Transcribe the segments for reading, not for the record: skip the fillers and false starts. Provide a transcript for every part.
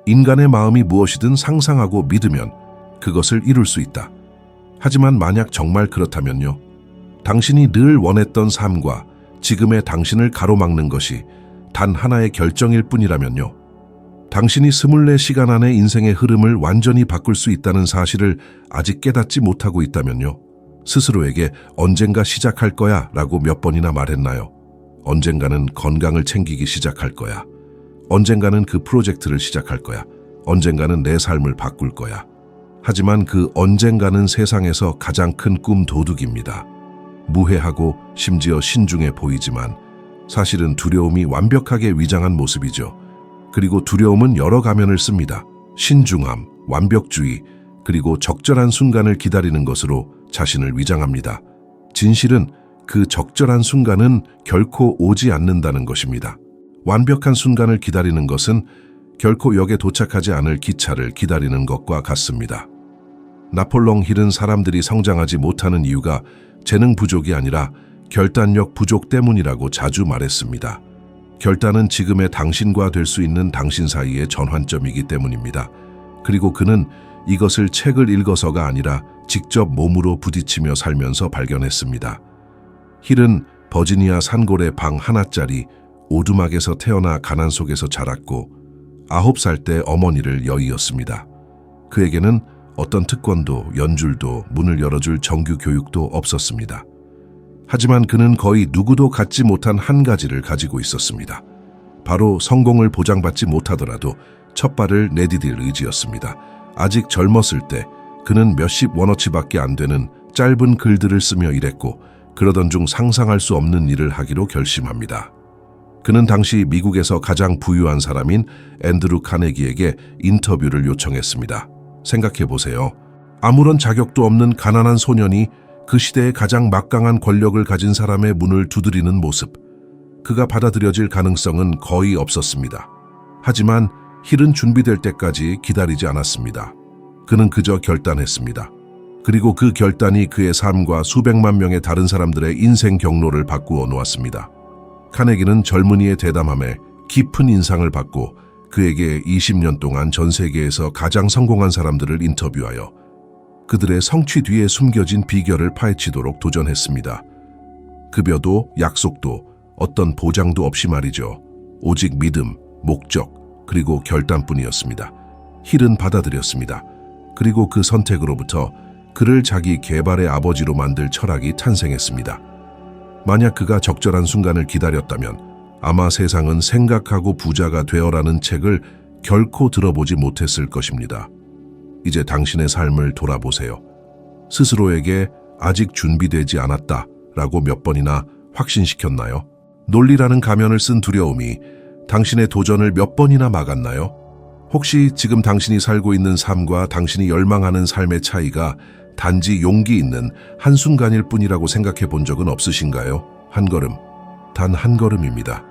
인간의 마음이 무엇이든 상상하고 믿으면 그것을 이룰 수 있다. 하지만 만약 정말 그렇다면요. 당신이 늘 원했던 삶과 지금의 당신을 가로막는 것이 단 하나의 결정일 뿐이라면요. 당신이 24시간 안에 인생의 흐름을 완전히 바꿀 수 있다는 사실을 아직 깨닫지 못하고 있다면요. 스스로에게 언젠가 시작할 거야 라고 몇 번이나 말했나요? 언젠가는 건강을 챙기기 시작할 거야. 언젠가는 그 프로젝트를 시작할 거야. 언젠가는 내 삶을 바꿀 거야. 하지만 그 언젠가는 세상에서 가장 큰 꿈 도둑입니다. 무해하고 심지어 신중해 보이지만 사실은 두려움이 완벽하게 위장한 모습이죠. 그리고 두려움은 여러 가면을 씁니다. 신중함, 완벽주의, 그리고 적절한 순간을 기다리는 것으로 자신을 위장합니다. 진실은 그 적절한 순간은 결코 오지 않는다는 것입니다. 완벽한 순간을 기다리는 것은 결코 역에 도착하지 않을 기차를 기다리는 것과 같습니다. 나폴롱 힐은 사람들이 성장하지 못하는 이유가 재능 부족이 아니라 결단력 부족 때문이라고 자주 말했습니다. 결단은 지금의 당신과 될 수 있는 당신 사이의 전환점이기 때문입니다. 그리고 그는 이것을 책을 읽어서가 아니라 직접 몸으로 부딪히며 살면서 발견했습니다. 힐은 버지니아 산골의 방 하나짜리 오두막에서 태어나 가난 속에서 자랐고 9살 때 어머니를 여의었습니다. 그에게는 어떤 특권도 연줄도 문을 열어줄 정규 교육도 없었습니다. 하지만 그는 거의 누구도 갖지 못한 한 가지를 가지고 있었습니다. 바로 성공을 보장받지 못하더라도 첫 발을 내디딜 의지였습니다. 아직 젊었을 때 그는 몇십 원어치밖에 안 되는 짧은 글들을 쓰며 일했고 그러던 중 상상할 수 없는 일을 하기로 결심합니다. 그는 당시 미국에서 가장 부유한 사람인 앤드루 카네기에게 인터뷰를 요청했습니다. 생각해보세요. 아무런 자격도 없는 가난한 소년이 그 시대의 가장 막강한 권력을 가진 사람의 문을 두드리는 모습. 그가 받아들여질 가능성은 거의 없었습니다. 하지만 힐은 준비될 때까지 기다리지 않았습니다. 그는 그저 결단했습니다. 그리고 그 결단이 그의 삶과 수백만 명의 다른 사람들의 인생 경로를 바꾸어 놓았습니다. 카네기는 젊은이의 대담함에 깊은 인상을 받고 그에게 20년 동안 전 세계에서 가장 성공한 사람들을 인터뷰하여 그들의 성취 뒤에 숨겨진 비결을 파헤치도록 도전했습니다. 급여도 약속도 어떤 보장도 없이 말이죠. 오직 믿음, 목적, 그리고 결단뿐이었습니다. 힐은 받아들였습니다. 그리고 그 선택으로부터 그를 자기 개발의 아버지로 만들 철학이 탄생했습니다. 만약 그가 적절한 순간을 기다렸다면 아마 세상은 생각하고 부자가 되어라는 책을 결코 들어보지 못했을 것입니다. 이제 당신의 삶을 돌아보세요. 스스로에게 아직 준비되지 않았다라고 몇 번이나 확신시켰나요? 논리라는 가면을 쓴 두려움이 당신의 도전을 몇 번이나 막았나요? 혹시 지금 당신이 살고 있는 삶과 당신이 열망하는 삶의 차이가 단지 용기 있는 한순간일 뿐이라고 생각해 본 적은 없으신가요? 한 걸음, 단 한 걸음입니다.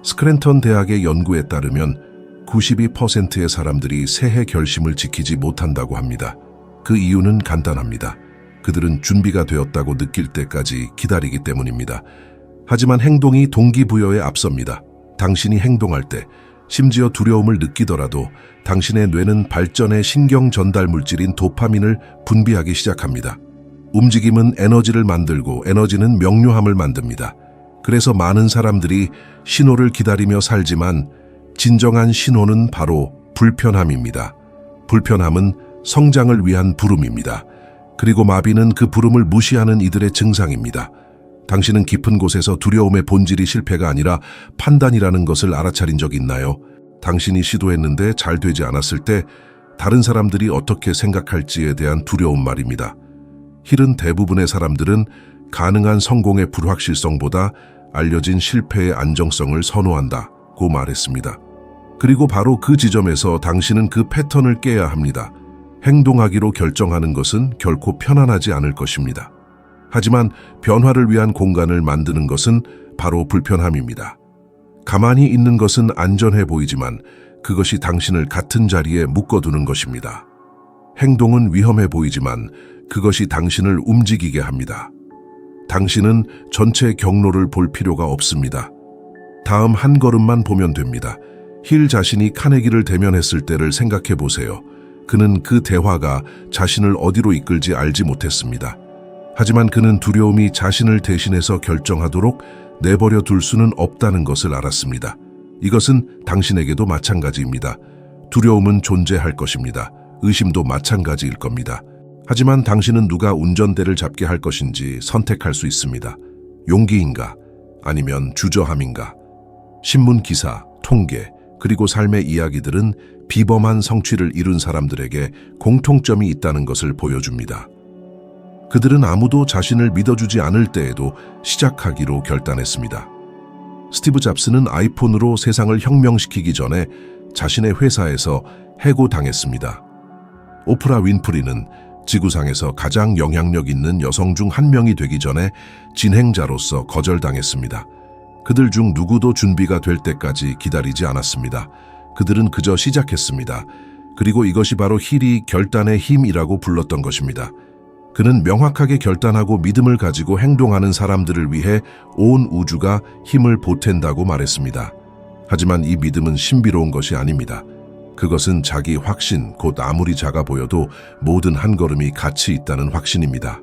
스크랜턴 대학의 연구에 따르면 92%의 사람들이 새해 결심을 지키지 못한다고 합니다. 그 이유는 간단합니다. 그들은 준비가 되었다고 느낄 때까지 기다리기 때문입니다. 하지만 행동이 동기부여에 앞섭니다. 당신이 행동할 때 심지어 두려움을 느끼더라도 당신의 뇌는 발전의 신경 전달 물질인 도파민을 분비하기 시작합니다. 움직임은 에너지를 만들고 에너지는 명료함을 만듭니다. 그래서 많은 사람들이 신호를 기다리며 살지만 진정한 신호는 바로 불편함입니다. 불편함은 성장을 위한 부름입니다. 그리고 마비는 그 부름을 무시하는 이들의 증상입니다. 당신은 깊은 곳에서 두려움의 본질이 실패가 아니라 판단이라는 것을 알아차린 적 있나요? 당신이 시도했는데 잘 되지 않았을 때 다른 사람들이 어떻게 생각할지에 대한 두려움 말입니다. 힐은 대부분의 사람들은 가능한 성공의 불확실성보다 알려진 실패의 안정성을 선호한다고 말했습니다. 그리고 바로 그 지점에서 당신은 그 패턴을 깨야 합니다. 행동하기로 결정하는 것은 결코 편안하지 않을 것입니다. 하지만 변화를 위한 공간을 만드는 것은 바로 불편함입니다. 가만히 있는 것은 안전해 보이지만 그것이 당신을 같은 자리에 묶어두는 것입니다. 행동은 위험해 보이지만 그것이 당신을 움직이게 합니다. 당신은 전체 경로를 볼 필요가 없습니다. 다음 한 걸음만 보면 됩니다. 힐 자신이 카네기를 대면했을 때를 생각해 보세요. 그는 그 대화가 자신을 어디로 이끌지 알지 못했습니다. 하지만 그는 두려움이 자신을 대신해서 결정하도록 내버려 둘 수는 없다는 것을 알았습니다. 이것은 당신에게도 마찬가지입니다. 두려움은 존재할 것입니다. 의심도 마찬가지일 겁니다. 하지만 당신은 누가 운전대를 잡게 할 것인지 선택할 수 있습니다. 용기인가? 아니면 주저함인가? 신문 기사, 통계, 그리고 삶의 이야기들은 비범한 성취를 이룬 사람들에게 공통점이 있다는 것을 보여줍니다. 그들은 아무도 자신을 믿어주지 않을 때에도 시작하기로 결단했습니다. 스티브 잡스는 아이폰으로 세상을 혁명시키기 전에 자신의 회사에서 해고당했습니다. 오프라 윈프리는 지구상에서 가장 영향력 있는 여성 중 한 명이 되기 전에 진행자로서 거절당했습니다. 그들 중 누구도 준비가 될 때까지 기다리지 않았습니다. 그들은 그저 시작했습니다. 그리고 이것이 바로 힐이 결단의 힘이라고 불렀던 것입니다. 그는 명확하게 결단하고 믿음을 가지고 행동하는 사람들을 위해 온 우주가 힘을 보탠다고 말했습니다. 하지만 이 믿음은 신비로운 것이 아닙니다. 그것은 자기 확신, 곧 아무리 작아 보여도 모든 한 걸음이 가치 있다는 확신입니다.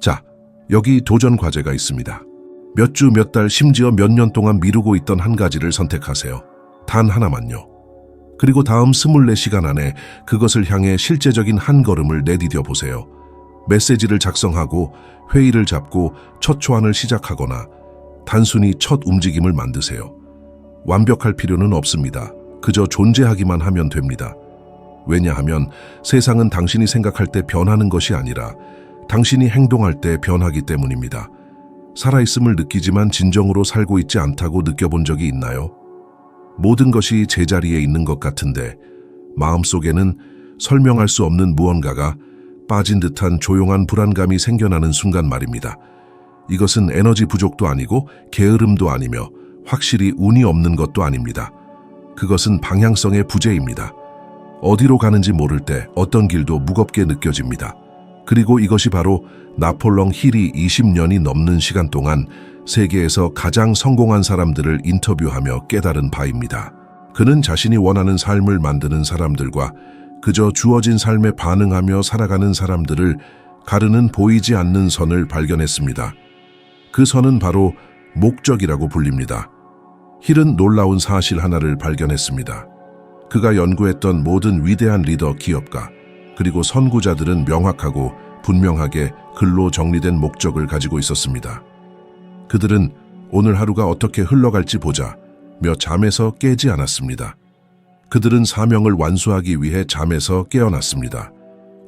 자, 여기 도전 과제가 있습니다. 몇 주, 몇 달, 심지어 몇 년 동안 미루고 있던 한 가지를 선택하세요. 단 하나만요. 그리고 다음 24시간 안에 그것을 향해 실제적인 한 걸음을 내디뎌 보세요. 메시지를 작성하고 회의를 잡고 첫 초안을 시작하거나 단순히 첫 움직임을 만드세요. 완벽할 필요는 없습니다. 그저 존재하기만 하면 됩니다. 왜냐하면 세상은 당신이 생각할 때 변하는 것이 아니라 당신이 행동할 때 변하기 때문입니다. 살아있음을 느끼지만 진정으로 살고 있지 않다고 느껴본 적이 있나요? 모든 것이 제자리에 있는 것 같은데 마음속에는 설명할 수 없는 무언가가 빠진 듯한 조용한 불안감이 생겨나는 순간 말입니다. 이것은 에너지 부족도 아니고 게으름도 아니며 확실히 운이 없는 것도 아닙니다. 그것은 방향성의 부재입니다. 어디로 가는지 모를 때 어떤 길도 무겁게 느껴집니다. 그리고 이것이 바로 나폴롱 힐이 20년이 넘는 시간 동안 세계에서 가장 성공한 사람들을 인터뷰하며 깨달은 바입니다. 그는 자신이 원하는 삶을 만드는 사람들과 그저 주어진 삶에 반응하며 살아가는 사람들을 가르는 보이지 않는 선을 발견했습니다. 그 선은 바로 목적이라고 불립니다. 힐은 놀라운 사실 하나를 발견했습니다. 그가 연구했던 모든 위대한 리더 기업가 그리고 선구자들은 명확하고 분명하게 글로 정리된 목적을 가지고 있었습니다. 그들은 오늘 하루가 어떻게 흘러갈지 보자 며 잠에서 깨지 않았습니다. 그들은 사명을 완수하기 위해 잠에서 깨어났습니다.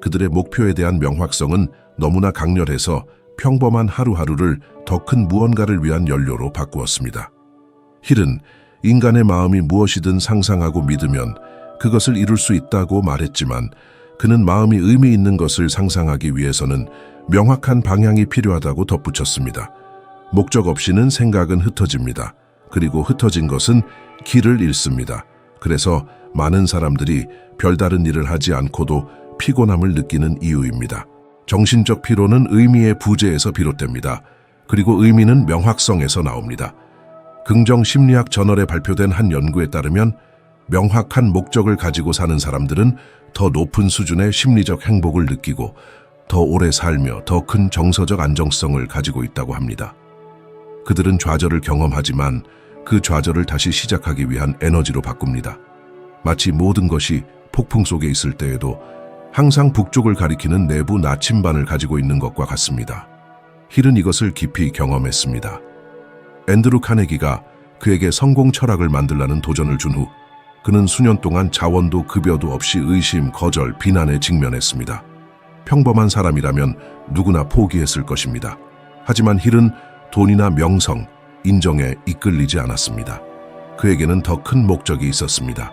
그들의 목표에 대한 명확성은 너무나 강렬해서 평범한 하루하루를 더 큰 무언가를 위한 연료로 바꾸었습니다. 힐은 인간의 마음이 무엇이든 상상하고 믿으면 그것을 이룰 수 있다고 말했지만 그는 마음이 의미 있는 것을 상상하기 위해서는 명확한 방향이 필요하다고 덧붙였습니다. 목적 없이는 생각은 흩어집니다. 그리고 흩어진 것은 길을 잃습니다. 그래서 많은 사람들이 별다른 일을 하지 않고도 피곤함을 느끼는 이유입니다. 정신적 피로는 의미의 부재에서 비롯됩니다. 그리고 의미는 명확성에서 나옵니다. 긍정 심리학 저널에 발표된 한 연구에 따르면 명확한 목적을 가지고 사는 사람들은 더 높은 수준의 심리적 행복을 느끼고 더 오래 살며 더 큰 정서적 안정성을 가지고 있다고 합니다. 그들은 좌절을 경험하지만 그 좌절을 다시 시작하기 위한 에너지로 바꿉니다. 마치 모든 것이 폭풍 속에 있을 때에도 항상 북쪽을 가리키는 내부 나침반을 가지고 있는 것과 같습니다. 힐은 이것을 깊이 경험했습니다. 앤드루 카네기가 그에게 성공 철학을 만들라는 도전을 준 후 그는 수년 동안 자원도 급여도 없이 의심, 거절, 비난에 직면했습니다. 평범한 사람이라면 누구나 포기했을 것입니다. 하지만 힐은 돈이나 명성, 인정에 이끌리지 않았습니다. 그에게는 더 큰 목적이 있었습니다.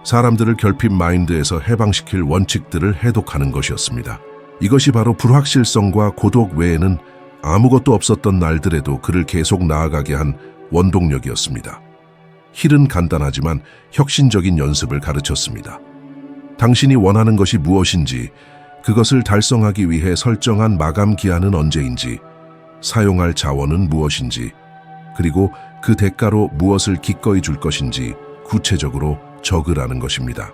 사람들을 결핍 마인드에서 해방시킬 원칙들을 해독하는 것이었습니다. 이것이 바로 불확실성과 고독 외에는 아무것도 없었던 날들에도 그를 계속 나아가게 한 원동력이었습니다. 힐은 간단하지만 혁신적인 연습을 가르쳤습니다. 당신이 원하는 것이 무엇인지, 그것을 달성하기 위해 설정한 마감 기한은 언제인지, 사용할 자원은 무엇인지, 그리고 그 대가로 무엇을 기꺼이 줄 것인지 구체적으로 적으라는 것입니다.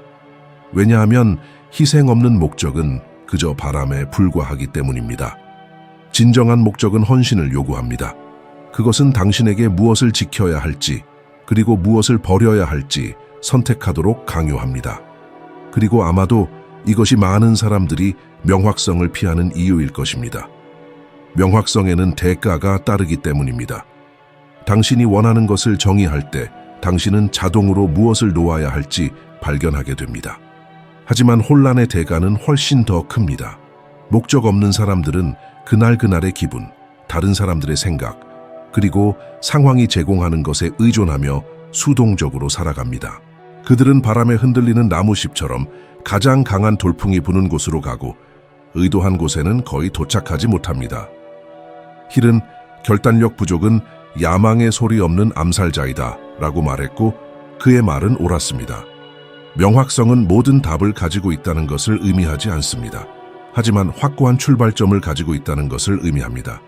왜냐하면 희생 없는 목적은 그저 바람에 불과하기 때문입니다. 진정한 목적은 헌신을 요구합니다. 그것은 당신에게 무엇을 지켜야 할지, 그리고 무엇을 버려야 할지 선택하도록 강요합니다. 그리고 아마도 이것이 많은 사람들이 명확성을 피하는 이유일 것입니다. 명확성에는 대가가 따르기 때문입니다. 당신이 원하는 것을 정의할 때 당신은 자동으로 무엇을 놓아야 할지 발견하게 됩니다. 하지만 혼란의 대가는 훨씬 더 큽니다. 목적 없는 사람들은 그날그날의 기분, 다른 사람들의 생각, 그리고 상황이 제공하는 것에 의존하며 수동적으로 살아갑니다. 그들은 바람에 흔들리는 나무잎처럼 가장 강한 돌풍이 부는 곳으로 가고 의도한 곳에는 거의 도착하지 못합니다. 힐은 결단력 부족은 야망의 소리 없는 암살자이다 라고 말했고 그의 말은 옳았습니다. 명확성은 모든 답을 가지고 있다는 것을 의미하지 않습니다. 하지만 확고한 출발점을 가지고 있다는 것을 의미합니다.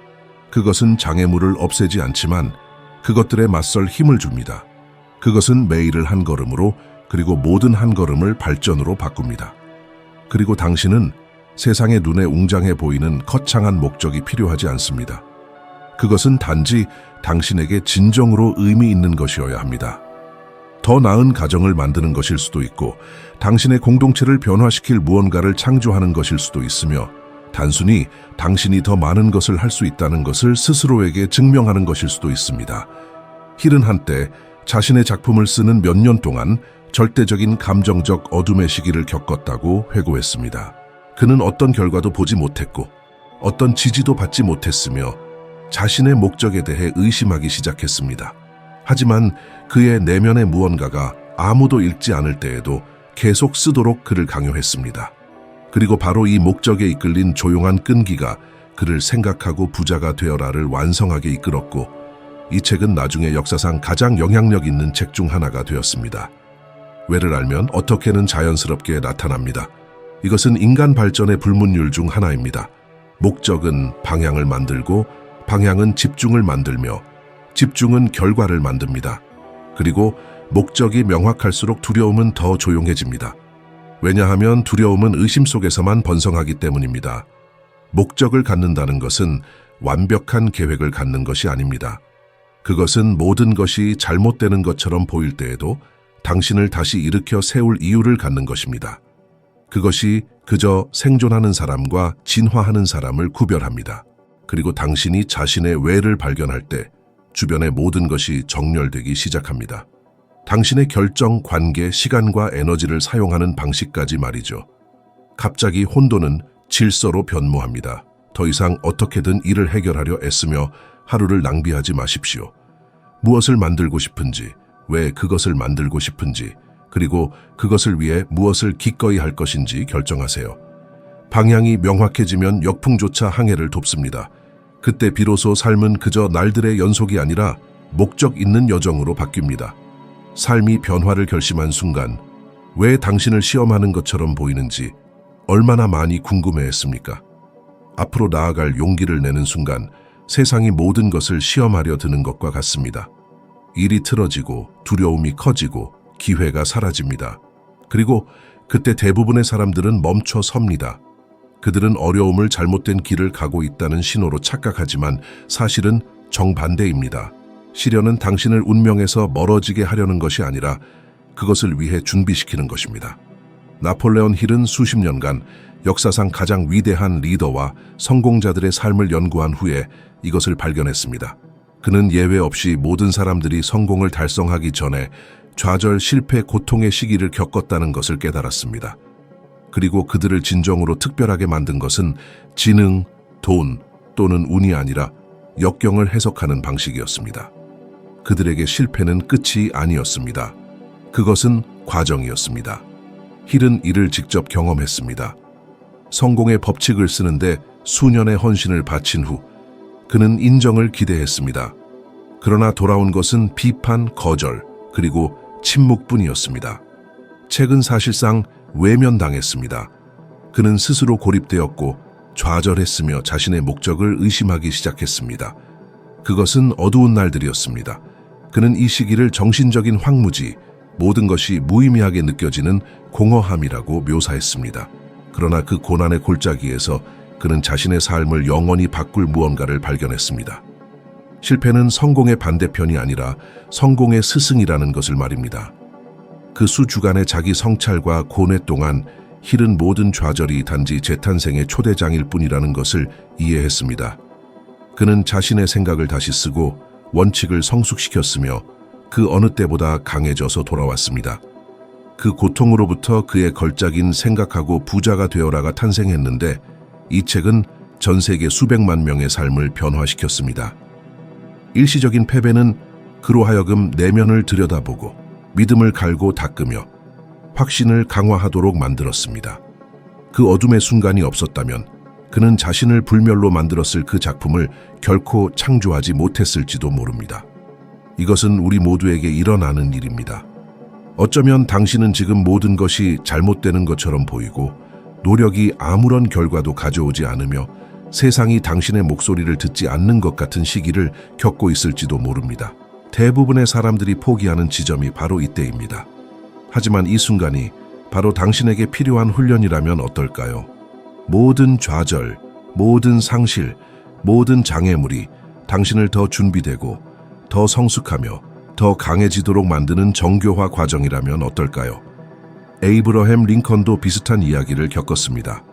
그것은 장애물을 없애지 않지만 그것들에 맞설 힘을 줍니다. 그것은 매일을 한 걸음으로 그리고 모든 한 걸음을 발전으로 바꿉니다. 그리고 당신은 세상의 눈에 웅장해 보이는 거창한 목적이 필요하지 않습니다. 그것은 단지 당신에게 진정으로 의미 있는 것이어야 합니다. 더 나은 가정을 만드는 것일 수도 있고 당신의 공동체를 변화시킬 무언가를 창조하는 것일 수도 있으며 단순히 당신이 더 많은 것을 할 수 있다는 것을 스스로에게 증명하는 것일 수도 있습니다. 힐은 한때 자신의 작품을 쓰는 몇 년 동안 절대적인 감정적 어둠의 시기를 겪었다고 회고했습니다. 그는 어떤 결과도 보지 못했고 어떤 지지도 받지 못했으며 자신의 목적에 대해 의심하기 시작했습니다. 하지만 그의 내면의 무언가가 아무도 읽지 않을 때에도 계속 쓰도록 그를 강요했습니다. 그리고 바로 이 목적에 이끌린 조용한 끈기가 그를 생각하고 부자가 되어라를 완성하게 이끌었고 이 책은 나중에 역사상 가장 영향력 있는 책 중 하나가 되었습니다. 왜를 알면 어떻게는 자연스럽게 나타납니다. 이것은 인간 발전의 불문율 중 하나입니다. 목적은 방향을 만들고 방향은 집중을 만들며 집중은 결과를 만듭니다. 그리고 목적이 명확할수록 두려움은 더 조용해집니다. 왜냐하면 두려움은 의심 속에서만 번성하기 때문입니다. 목적을 갖는다는 것은 완벽한 계획을 갖는 것이 아닙니다. 그것은 모든 것이 잘못되는 것처럼 보일 때에도 당신을 다시 일으켜 세울 이유를 갖는 것입니다. 그것이 그저 생존하는 사람과 진화하는 사람을 구별합니다. 그리고 당신이 자신의 왜를 발견할 때 주변의 모든 것이 정렬되기 시작합니다. 당신의 결정, 관계, 시간과 에너지를 사용하는 방식까지 말이죠. 갑자기 혼돈은 질서로 변모합니다. 더 이상 어떻게든 일을 해결하려 애쓰며 하루를 낭비하지 마십시오. 무엇을 만들고 싶은지, 왜 그것을 만들고 싶은지, 그리고 그것을 위해 무엇을 기꺼이 할 것인지 결정하세요. 방향이 명확해지면 역풍조차 항해를 돕습니다. 그때 비로소 삶은 그저 날들의 연속이 아니라 목적 있는 여정으로 바뀝니다. 삶이 변화를 결심한 순간 왜 당신을 시험하는 것처럼 보이는지 얼마나 많이 궁금해했습니까? 앞으로 나아갈 용기를 내는 순간 세상이 모든 것을 시험하려 드는 것과 같습니다. 일이 틀어지고 두려움이 커지고 기회가 사라집니다. 그리고 그때 대부분의 사람들은 멈춰 섭니다. 그들은 어려움을 잘못된 길을 가고 있다는 신호로 착각하지만 사실은 정반대입니다. 시련은 당신을 운명에서 멀어지게 하려는 것이 아니라 그것을 위해 준비시키는 것입니다. 나폴레온 힐은 수십 년간 역사상 가장 위대한 리더와 성공자들의 삶을 연구한 후에 이것을 발견했습니다. 그는 예외 없이 모든 사람들이 성공을 달성하기 전에 좌절, 실패, 고통의 시기를 겪었다는 것을 깨달았습니다. 그리고 그들을 진정으로 특별하게 만든 것은 지능, 돈 또는 운이 아니라 역경을 해석하는 방식이었습니다. 그들에게 실패는 끝이 아니었습니다. 그것은 과정이었습니다. 힐은 이를 직접 경험했습니다. 성공의 법칙을 쓰는데 수년의 헌신을 바친 후 그는 인정을 기대했습니다. 그러나 돌아온 것은 비판, 거절, 그리고 침묵뿐이었습니다. 책은 사실상 외면당했습니다. 그는 스스로 고립되었고 좌절했으며 자신의 목적을 의심하기 시작했습니다. 그것은 어두운 날들이었습니다. 그는 이 시기를 정신적인 황무지, 모든 것이 무의미하게 느껴지는 공허함이라고 묘사했습니다. 그러나 그 고난의 골짜기에서 그는 자신의 삶을 영원히 바꿀 무언가를 발견했습니다. 실패는 성공의 반대편이 아니라 성공의 스승이라는 것을 말입니다. 그 수주간의 자기 성찰과 고뇌 동안 힐은 모든 좌절이 단지 재탄생의 초대장일 뿐이라는 것을 이해했습니다. 그는 자신의 생각을 다시 쓰고 원칙을 성숙시켰으며 그 어느 때보다 강해져서 돌아왔습니다. 그 고통으로부터 그의 걸작인 생각하고 부자가 되어라가 탄생했는데 이 책은 전 세계 수백만 명의 삶을 변화시켰습니다. 일시적인 패배는 그로 하여금 내면을 들여다보고 믿음을 갈고 닦으며 확신을 강화하도록 만들었습니다. 그 어둠의 순간이 없었다면 그는 자신을 불멸로 만들었을 그 작품을 결코 창조하지 못했을지도 모릅니다. 이것은 우리 모두에게 일어나는 일입니다. 어쩌면 당신은 지금 모든 것이 잘못되는 것처럼 보이고 노력이 아무런 결과도 가져오지 않으며 세상이 당신의 목소리를 듣지 않는 것 같은 시기를 겪고 있을지도 모릅니다. 대부분의 사람들이 포기하는 지점이 바로 이때입니다. 하지만 이 순간이 바로 당신에게 필요한 훈련이라면 어떨까요? 모든 좌절, 모든 상실, 모든 장애물이 당신을 더 준비되고 더 성숙하며 더 강해지도록 만드는 정교화 과정이라면 어떨까요? 에이브러햄 링컨도 비슷한 이야기를 겪었습니다.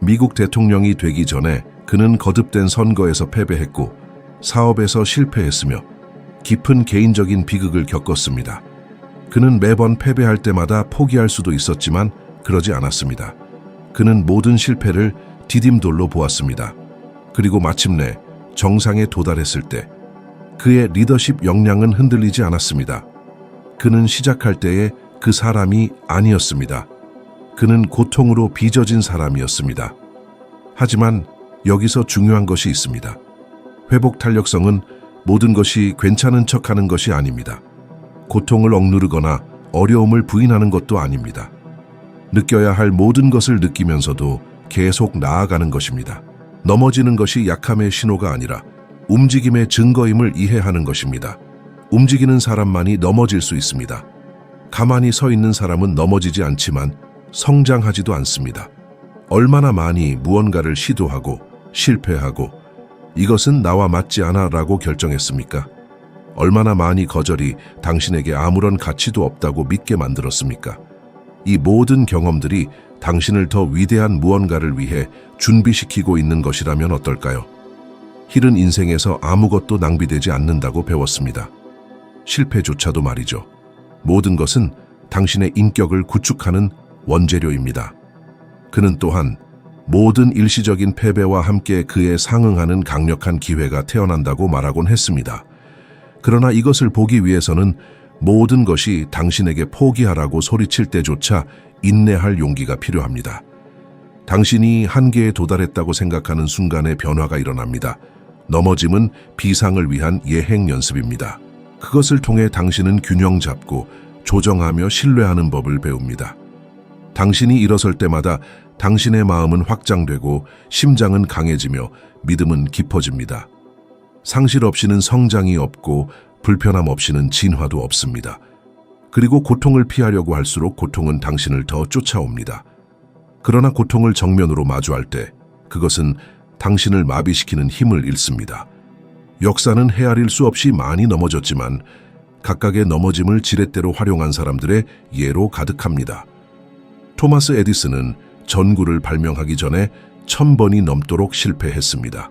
미국 대통령이 되기 전에 그는 거듭된 선거에서 패배했고 사업에서 실패했으며 깊은 개인적인 비극을 겪었습니다. 그는 매번 패배할 때마다 포기할 수도 있었지만 그러지 않았습니다. 그는 모든 실패를 디딤돌로 보았습니다. 그리고 마침내 정상에 도달했을 때 그의 리더십 역량은 흔들리지 않았습니다. 그는 시작할 때의 그 사람이 아니었습니다. 그는 고통으로 빚어진 사람이었습니다. 하지만 여기서 중요한 것이 있습니다. 회복 탄력성은 모든 것이 괜찮은 척하는 것이 아닙니다. 고통을 억누르거나 어려움을 부인하는 것도 아닙니다. 느껴야 할 모든 것을 느끼면서도 계속 나아가는 것입니다. 넘어지는 것이 약함의 신호가 아니라 움직임의 증거임을 이해하는 것입니다. 움직이는 사람만이 넘어질 수 있습니다. 가만히 서 있는 사람은 넘어지지 않지만 성장하지도 않습니다. 얼마나 많이 무언가를 시도하고 실패하고 이것은 나와 맞지 않아 라고 결정했습니까? 얼마나 많이 거절이 당신에게 아무런 가치도 없다고 믿게 만들었습니까? 이 모든 경험들이 당신을 더 위대한 무언가를 위해 준비시키고 있는 것이라면 어떨까요? 힐은 인생에서 아무것도 낭비되지 않는다고 배웠습니다. 실패조차도 말이죠. 모든 것은 당신의 인격을 구축하는 원재료입니다. 그는 또한 모든 일시적인 패배와 함께 그에 상응하는 강력한 기회가 태어난다고 말하곤 했습니다. 그러나 이것을 보기 위해서는 모든 것이 당신에게 포기하라고 소리칠 때조차 인내할 용기가 필요합니다. 당신이 한계에 도달했다고 생각하는 순간에 변화가 일어납니다. 넘어짐은 비상을 위한 예행 연습입니다. 그것을 통해 당신은 균형 잡고 조정하며 신뢰하는 법을 배웁니다. 당신이 일어설 때마다 당신의 마음은 확장되고 심장은 강해지며 믿음은 깊어집니다. 상실 없이는 성장이 없고 불편함 없이는 진화도 없습니다. 그리고 고통을 피하려고 할수록 고통은 당신을 더 쫓아옵니다. 그러나 고통을 정면으로 마주할 때 그것은 당신을 마비시키는 힘을 잃습니다. 역사는 헤아릴 수 없이 많이 넘어졌지만 각각의 넘어짐을 지렛대로 활용한 사람들의 예로 가득합니다. 토마스 에디슨은 전구를 발명하기 전에 1000번이 넘도록 실패했습니다.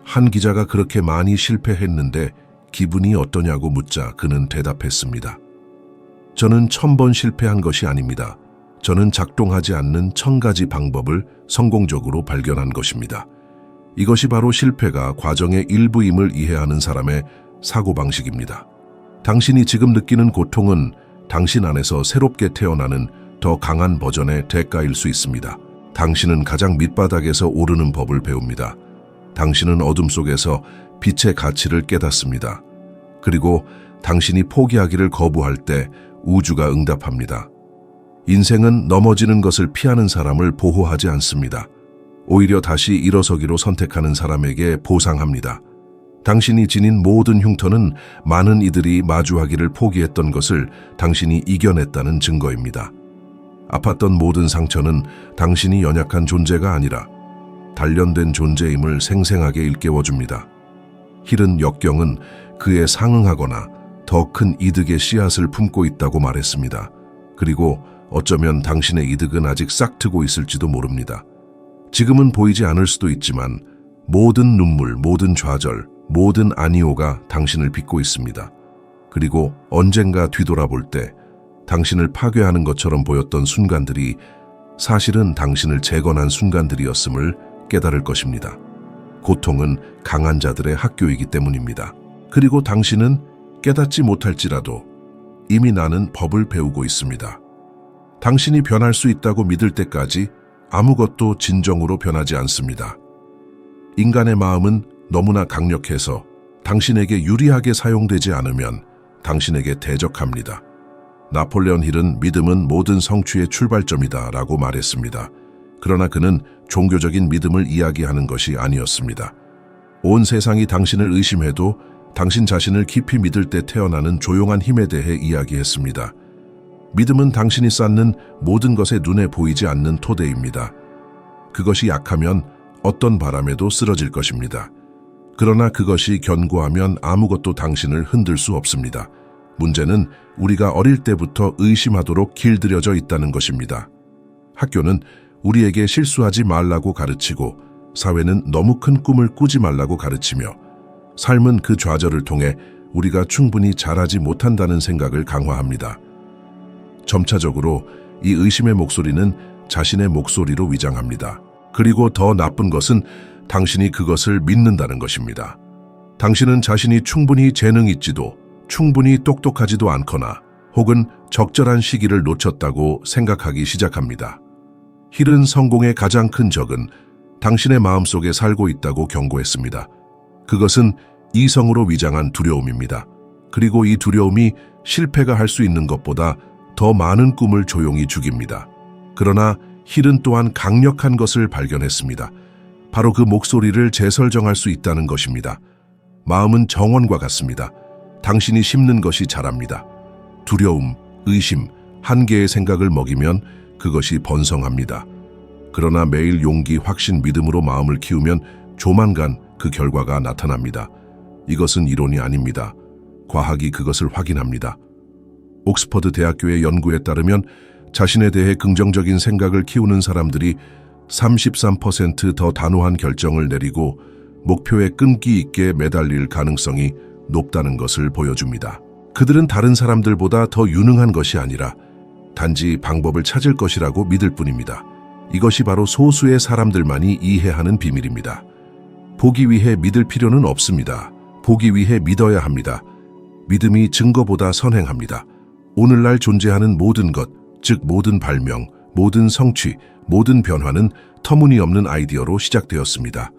한 기자가 그렇게 많이 실패했는데 기분이 어떠냐고 묻자 그는 대답했습니다. 저는 1000번 실패한 것이 아닙니다. 저는 작동하지 않는 1000가지 방법을 성공적으로 발견한 것입니다. 이것이 바로 실패가 과정의 일부임을 이해하는 사람의 사고방식입니다. 당신이 지금 느끼는 고통은 당신 안에서 새롭게 태어나는 더 강한 버전의 대가일 수 있습니다. 당신은 가장 밑바닥에서 오르는 법을 배웁니다. 당신은 어둠 속에서 빛의 가치를 깨닫습니다. 그리고 당신이 포기하기를 거부할 때 우주가 응답합니다. 인생은 넘어지는 것을 피하는 사람을 보호하지 않습니다. 오히려 다시 일어서기로 선택하는 사람에게 보상합니다. 당신이 지닌 모든 흉터는 많은 이들이 마주하기를 포기했던 것을 당신이 이겨냈다는 증거입니다. 아팠던 모든 상처는 당신이 연약한 존재가 아니라 단련된 존재임을 생생하게 일깨워줍니다. 힐은 역경은 그에 상응하거나 더 큰 이득의 씨앗을 품고 있다고 말했습니다. 그리고 어쩌면 당신의 이득은 아직 싹트고 있을지도 모릅니다. 지금은 보이지 않을 수도 있지만 모든 눈물, 모든 좌절, 모든 아니오가 당신을 빚고 있습니다. 그리고 언젠가 뒤돌아볼 때 당신을 파괴하는 것처럼 보였던 순간들이 사실은 당신을 재건한 순간들이었음을 깨달을 것입니다. 고통은 강한 자들의 학교이기 때문입니다. 그리고 당신은 깨닫지 못할지라도 이미 나는 법을 배우고 있습니다. 당신이 변할 수 있다고 믿을 때까지 아무것도 진정으로 변하지 않습니다. 인간의 마음은 너무나 강력해서 당신에게 유리하게 사용되지 않으면 당신에게 대적합니다. 나폴레온 힐은 믿음은 모든 성취의 출발점이다 라고 말했습니다. 그러나 그는 종교적인 믿음을 이야기하는 것이 아니었습니다. 온 세상이 당신을 의심해도 당신 자신을 깊이 믿을 때 태어나는 조용한 힘에 대해 이야기했습니다. 믿음은 당신이 쌓는 모든 것에 눈에 보이지 않는 토대입니다. 그것이 약하면 어떤 바람에도 쓰러질 것입니다. 그러나 그것이 견고하면 아무것도 당신을 흔들 수 없습니다. 문제는 우리가 어릴 때부터 의심하도록 길들여져 있다는 것입니다. 학교는 우리에게 실수하지 말라고 가르치고 사회는 너무 큰 꿈을 꾸지 말라고 가르치며 삶은 그 좌절을 통해 우리가 충분히 잘하지 못한다는 생각을 강화합니다. 점차적으로 이 의심의 목소리는 자신의 목소리로 위장합니다. 그리고 더 나쁜 것은 당신이 그것을 믿는다는 것입니다. 당신은 자신이 충분히 재능 있지도 충분히 똑똑하지도 않거나 혹은 적절한 시기를 놓쳤다고 생각하기 시작합니다. 힐은 성공의 가장 큰 적은 당신의 마음속에 살고 있다고 경고했습니다. 그것은 이성으로 위장한 두려움입니다. 그리고 이 두려움이 실패가 할 수 있는 것보다 더 많은 꿈을 조용히 죽입니다. 그러나 힐은 또한 강력한 것을 발견했습니다. 바로 그 목소리를 재설정할 수 있다는 것입니다. 마음은 정원과 같습니다. 당신이 심는 것이 자랍니다. 두려움, 의심, 한계의 생각을 먹이면 그것이 번성합니다. 그러나 매일 용기, 확신, 믿음으로 마음을 키우면 조만간 그 결과가 나타납니다. 이것은 이론이 아닙니다. 과학이 그것을 확인합니다. 옥스퍼드 대학교의 연구에 따르면 자신에 대해 긍정적인 생각을 키우는 사람들이 33% 더 단호한 결정을 내리고 목표에 끈기 있게 매달릴 가능성이 높다는 것을 보여줍니다. 그들은 다른 사람들보다 더 유능한 것이 아니라 단지 방법을 찾을 것이라고 믿을 뿐입니다. 이것이 바로 소수의 사람들만이 이해하는 비밀입니다. 보기 위해 믿을 필요는 없습니다. 보기 위해 믿어야 합니다. 믿음이 증거보다 선행합니다. 오늘날 존재하는 모든 것, 즉 모든 발명, 모든 성취, 모든 변화는 터무니없는 아이디어로 시작되었습니다.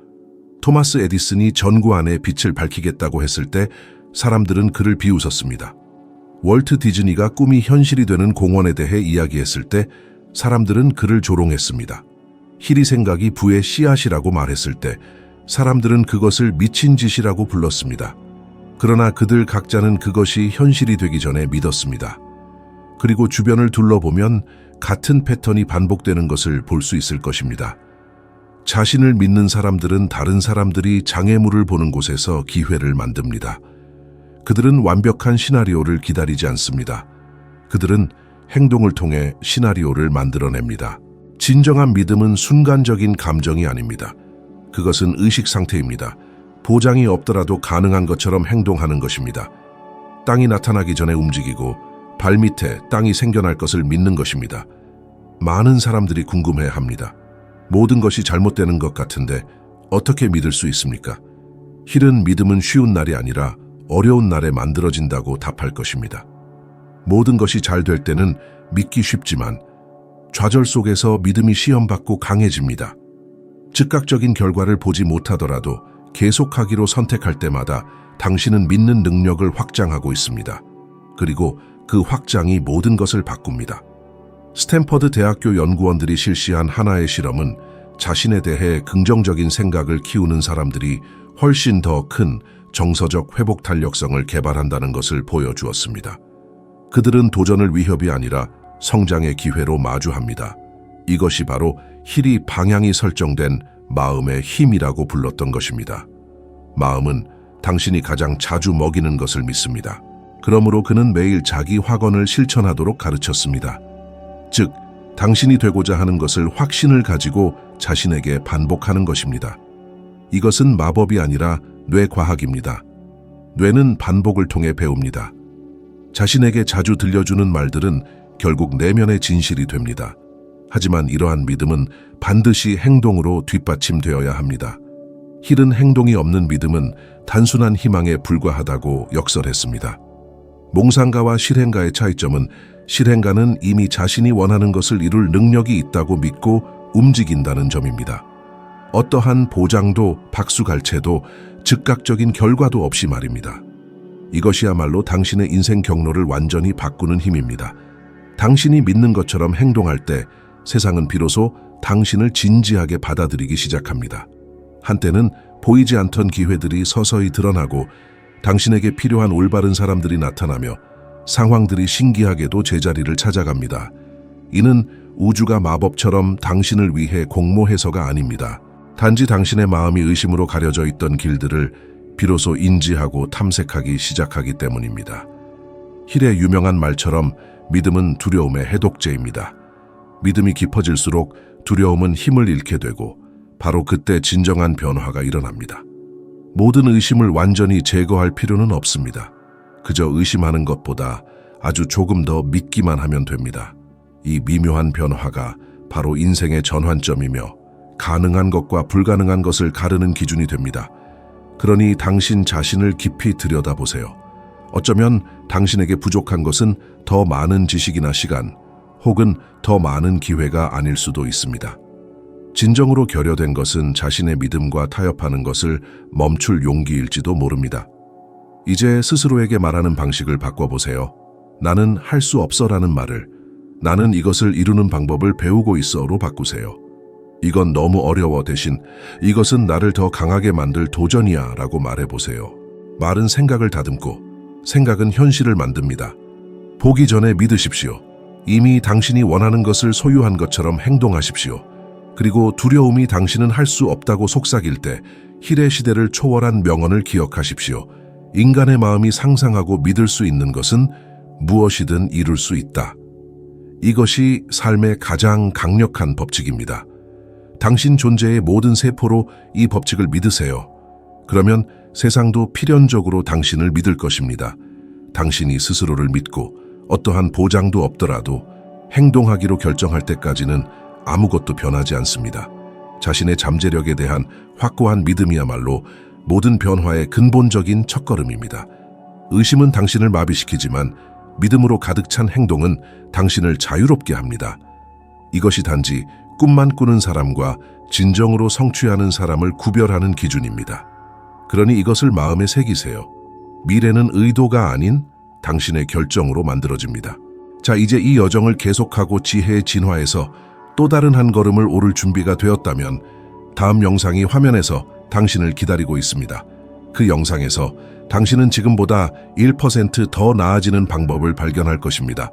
토마스 에디슨이 전구 안에 빛을 밝히겠다고 했을 때 사람들은 그를 비웃었습니다. 월트 디즈니가 꿈이 현실이 되는 공원에 대해 이야기했을 때 사람들은 그를 조롱했습니다. 힐이 생각이 부의 씨앗이라고 말했을 때 사람들은 그것을 미친 짓이라고 불렀습니다. 그러나 그들 각자는 그것이 현실이 되기 전에 믿었습니다. 그리고 주변을 둘러보면 같은 패턴이 반복되는 것을 볼 수 있을 것입니다. 자신을 믿는 사람들은 다른 사람들이 장애물을 보는 곳에서 기회를 만듭니다. 그들은 완벽한 시나리오를 기다리지 않습니다. 그들은 행동을 통해 시나리오를 만들어냅니다. 진정한 믿음은 순간적인 감정이 아닙니다. 그것은 의식 상태입니다. 보장이 없더라도 가능한 것처럼 행동하는 것입니다. 땅이 나타나기 전에 움직이고 발밑에 땅이 생겨날 것을 믿는 것입니다. 많은 사람들이 궁금해합니다. 모든 것이 잘못되는 것 같은데 어떻게 믿을 수 있습니까? 힐은 믿음은 쉬운 날이 아니라 어려운 날에 만들어진다고 답할 것입니다. 모든 것이 잘 될 때는 믿기 쉽지만 좌절 속에서 믿음이 시험받고 강해집니다. 즉각적인 결과를 보지 못하더라도 계속하기로 선택할 때마다 당신은 믿는 능력을 확장하고 있습니다. 그리고 그 확장이 모든 것을 바꿉니다. 스탠퍼드 대학교 연구원들이 실시한 하나의 실험은 자신에 대해 긍정적인 생각을 키우는 사람들이 훨씬 더 큰 정서적 회복 탄력성을 개발한다는 것을 보여주었습니다. 그들은 도전을 위협이 아니라 성장의 기회로 마주합니다. 이것이 바로 힐이 방향이 설정된 마음의 힘이라고 불렀던 것입니다. 마음은 당신이 가장 자주 먹이는 것을 믿습니다. 그러므로 그는 매일 자기 확언을 실천하도록 가르쳤습니다. 즉, 당신이 되고자 하는 것을 확신을 가지고 자신에게 반복하는 것입니다. 이것은 마법이 아니라 뇌과학입니다. 뇌는 반복을 통해 배웁니다. 자신에게 자주 들려주는 말들은 결국 내면의 진실이 됩니다. 하지만 이러한 믿음은 반드시 행동으로 뒷받침되어야 합니다. 힐은 행동이 없는 믿음은 단순한 희망에 불과하다고 역설했습니다. 몽상가와 실행가의 차이점은 실행가는 이미 자신이 원하는 것을 이룰 능력이 있다고 믿고 움직인다는 점입니다. 어떠한 보장도 박수갈채도 즉각적인 결과도 없이 말입니다. 이것이야말로 당신의 인생 경로를 완전히 바꾸는 힘입니다. 당신이 믿는 것처럼 행동할 때 세상은 비로소 당신을 진지하게 받아들이기 시작합니다. 한때는 보이지 않던 기회들이 서서히 드러나고 당신에게 필요한 올바른 사람들이 나타나며 상황들이 신기하게도 제자리를 찾아갑니다. 이는 우주가 마법처럼 당신을 위해 공모해서가 아닙니다. 단지 당신의 마음이 의심으로 가려져 있던 길들을 비로소 인지하고 탐색하기 시작하기 때문입니다. 힐의 유명한 말처럼 믿음은 두려움의 해독제입니다. 믿음이 깊어질수록 두려움은 힘을 잃게 되고 바로 그때 진정한 변화가 일어납니다. 모든 의심을 완전히 제거할 필요는 없습니다. 그저 의심하는 것보다 아주 조금 더 믿기만 하면 됩니다. 이 미묘한 변화가 바로 인생의 전환점이며 가능한 것과 불가능한 것을 가르는 기준이 됩니다. 그러니 당신 자신을 깊이 들여다보세요. 어쩌면 당신에게 부족한 것은 더 많은 지식이나 시간, 혹은 더 많은 기회가 아닐 수도 있습니다. 진정으로 결여된 것은 자신의 믿음과 타협하는 것을 멈출 용기일지도 모릅니다. 이제 스스로에게 말하는 방식을 바꿔보세요. 나는 할 수 없어라는 말을 나는 이것을 이루는 방법을 배우고 있어로 바꾸세요. 이건 너무 어려워 대신 이것은 나를 더 강하게 만들 도전이야 라고 말해보세요. 말은 생각을 다듬고 생각은 현실을 만듭니다. 보기 전에 믿으십시오. 이미 당신이 원하는 것을 소유한 것처럼 행동하십시오. 그리고 두려움이 당신은 할 수 없다고 속삭일 때 힐의 시대를 초월한 명언을 기억하십시오. 인간의 마음이 상상하고 믿을 수 있는 것은 무엇이든 이룰 수 있다. 이것이 삶의 가장 강력한 법칙입니다. 당신 존재의 모든 세포로 이 법칙을 믿으세요. 그러면 세상도 필연적으로 당신을 믿을 것입니다. 당신이 스스로를 믿고 어떠한 보장도 없더라도 행동하기로 결정할 때까지는 아무것도 변하지 않습니다. 자신의 잠재력에 대한 확고한 믿음이야말로 모든 변화의 근본적인 첫걸음입니다. 의심은 당신을 마비시키지만 믿음으로 가득 찬 행동은 당신을 자유롭게 합니다. 이것이 단지 꿈만 꾸는 사람과 진정으로 성취하는 사람을 구별하는 기준입니다. 그러니 이것을 마음에 새기세요. 미래는 의도가 아닌 당신의 결정으로 만들어집니다. 자, 이제 이 여정을 계속하고 지혜의 진화에서 또 다른 한 걸음을 오를 준비가 되었다면 다음 영상이 화면에서 당신을 기다리고 있습니다. 그 영상에서 당신은 지금보다 1% 더 나아지는 방법을 발견할 것입니다.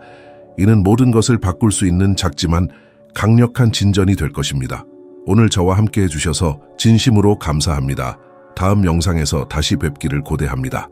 이는 모든 것을 바꿀 수 있는 작지만 강력한 진전이 될 것입니다. 오늘 저와 함께 해주셔서 진심으로 감사합니다. 다음 영상에서 다시 뵙기를 고대합니다.